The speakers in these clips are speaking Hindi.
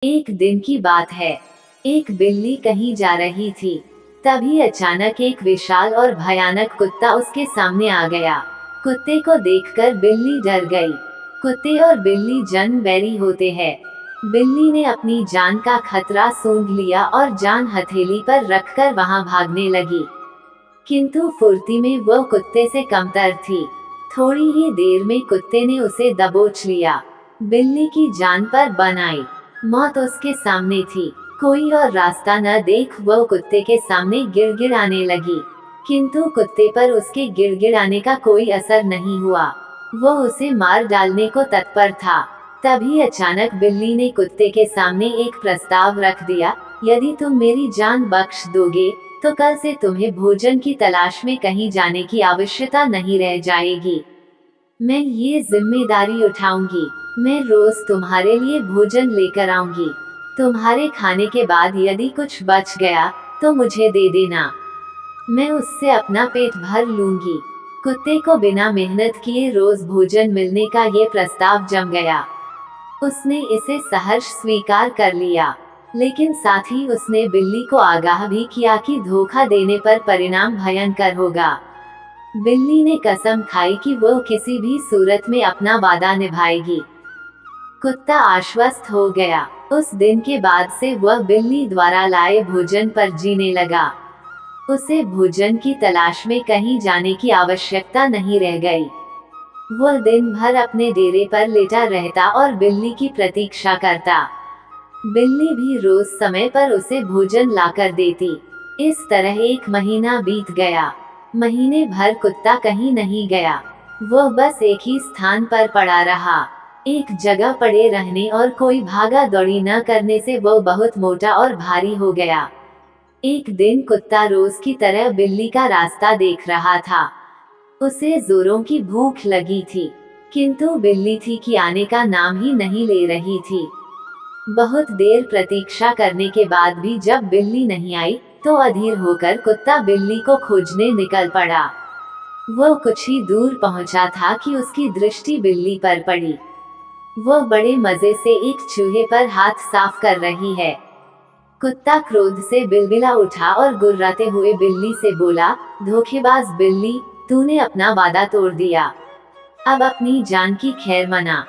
एक दिन की बात है। एक बिल्ली कहीं जा रही थी। तभी अचानक एक विशाल और भयानक कुत्ता उसके सामने आ गया। कुत्ते को देखकर बिल्ली डर गई। कुत्ते और बिल्ली जन्म बैरी होते हैं। बिल्ली ने अपनी जान का खतरा सूंघ लिया और जान हथेली पर रखकर वहां भागने लगी। किंतु फुर्ती में वह कुत्ते से कमतर थी। थोड़ी ही देर में कुत्ते ने उसे दबोच लिया। बिल्ली की जान पर बन आई। मौत उसके सामने थी। कोई और रास्ता न देख वह कुत्ते के सामने गिड़गिड़ाने लगी। किंतु कुत्ते पर उसके गिड़गिड़ाने का कोई असर नहीं हुआ। वह उसे मार डालने को तत्पर था। तभी अचानक बिल्ली ने कुत्ते के सामने एक प्रस्ताव रख दिया, यदि तुम मेरी जान बख्श दोगे तो कल से तुम्हें भोजन की तलाश में कहीं जाने की आवश्यकता नहीं रह जाएगी। मैं ये जिम्मेदारी उठाऊंगी। मैं रोज तुम्हारे लिए भोजन लेकर आऊंगी। तुम्हारे खाने के बाद यदि कुछ बच गया तो मुझे दे देना। मैं उससे अपना पेट भर लूंगी। कुत्ते को बिना मेहनत किए रोज भोजन मिलने का ये प्रस्ताव जम गया। उसने इसे सहर्ष स्वीकार कर लिया। लेकिन साथ ही उसने बिल्ली को आगाह भी किया कि धोखा देने पर परिणाम भयंकर होगा। बिल्ली ने कसम खाई कि वह किसी भी सूरत में अपना वादा निभाएगी। कुत्ता आश्वस्त हो गया। उस दिन के बाद से वह बिल्ली द्वारा लाए भोजन पर जीने लगा। उसे भोजन की तलाश में कहीं जाने की आवश्यकता नहीं रह गई। वह दिन भर अपने डेरे पर लेटा रहता और बिल्ली की प्रतीक्षा करता। बिल्ली भी रोज समय पर उसे भोजन लाकर देती। इस तरह एक महीना बीत गया। महीने भर कुत्ता कहीं नहीं गया। वह बस एक ही स्थान पर पड़ा रहा। एक जगह पड़े रहने और कोई भागा दौड़ी न करने से वह बहुत मोटा और भारी हो गया। एक दिन कुत्ता रोज की तरह बिल्ली का रास्ता देख रहा था। उसे जोरों की भूख लगी थी, किंतु बिल्ली थी कि आने का नाम ही नहीं ले रही थी। बहुत देर प्रतीक्षा करने के बाद भी जब बिल्ली नहीं आई तो अधीर होकर कुत्ता बिल्ली को खोजने निकल पड़ा। वह कुछ ही दूर पहुंचा था कि उसकी दृष्टि बिल्ली पर पड़ी। वह बड़े मजे से एक चूहे पर हाथ साफ कर रही है। कुत्ता क्रोध से बिलबिला उठा और गुर्राते हुए बिल्ली से बोला, धोखेबाज बिल्ली, तूने अपना वादा तोड़ दिया। अब अपनी जान की खैर मना।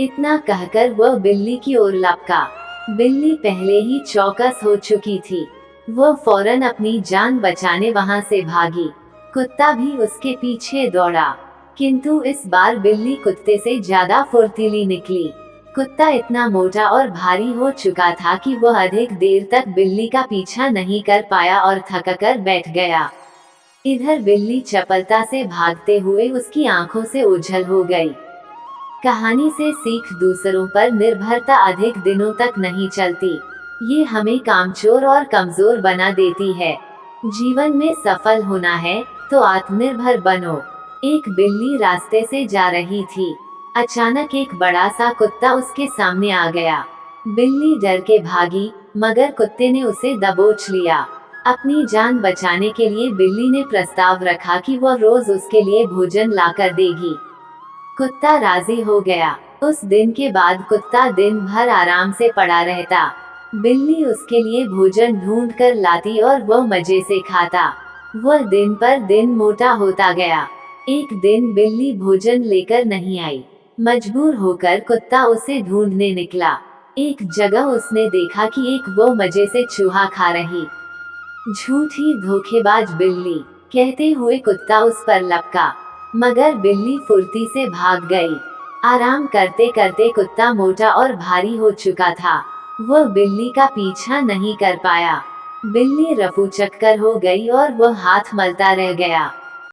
इतना कहकर वह बिल्ली की ओर लपका। बिल्ली पहले ही चौकस हो चुकी थी। वह फौरन अपनी जान बचाने वहां से भागी। कुत्ता भी उसके पीछे दौड़ा, किंतु इस बार बिल्ली कुत्ते से ज्यादा फुर्तीली निकली। कुत्ता इतना मोटा और भारी हो चुका था कि वह अधिक देर तक बिल्ली का पीछा नहीं कर पाया और थककर बैठ गया। इधर बिल्ली चपलता से भागते हुए उसकी आंखों से ओझल हो गई। कहानी से सीख, दूसरों पर निर्भरता अधिक दिनों तक नहीं चलती। ये हमें कामचोर और कमजोर बना देती है। जीवन में सफल होना है तो आत्मनिर्भर बनो। एक बिल्ली रास्ते से जा रही थी। अचानक एक बड़ा सा कुत्ता उसके सामने आ गया। बिल्ली डर के भागी, मगर कुत्ते ने उसे दबोच लिया। अपनी जान बचाने के लिए बिल्ली ने प्रस्ताव रखा कि वह रोज उसके लिए भोजन लाकर देगी। कुत्ता राजी हो गया। उस दिन के बाद कुत्ता दिन भर आराम से पड़ा रहता। बिल्ली उसके लिए भोजन ढूंढ कर लाती और वह मजे से खाता। वह दिन पर दिन मोटा होता गया। एक दिन बिल्ली भोजन लेकर नहीं आई। मजबूर होकर कुत्ता उसे ढूंढने निकला। एक जगह उसने देखा कि एक वो मजे से चूहा खा रही। झूठी धोखेबाज बिल्ली, कहते हुए कुत्ता उस पर लपका, मगर बिल्ली फुर्ती से भाग गई। आराम करते करते कुत्ता मोटा और भारी हो चुका था। वह बिल्ली का पीछा नहीं कर पाया। बिल्ली रफू चक्कर हो गई और वह हाथ मलता रह गया।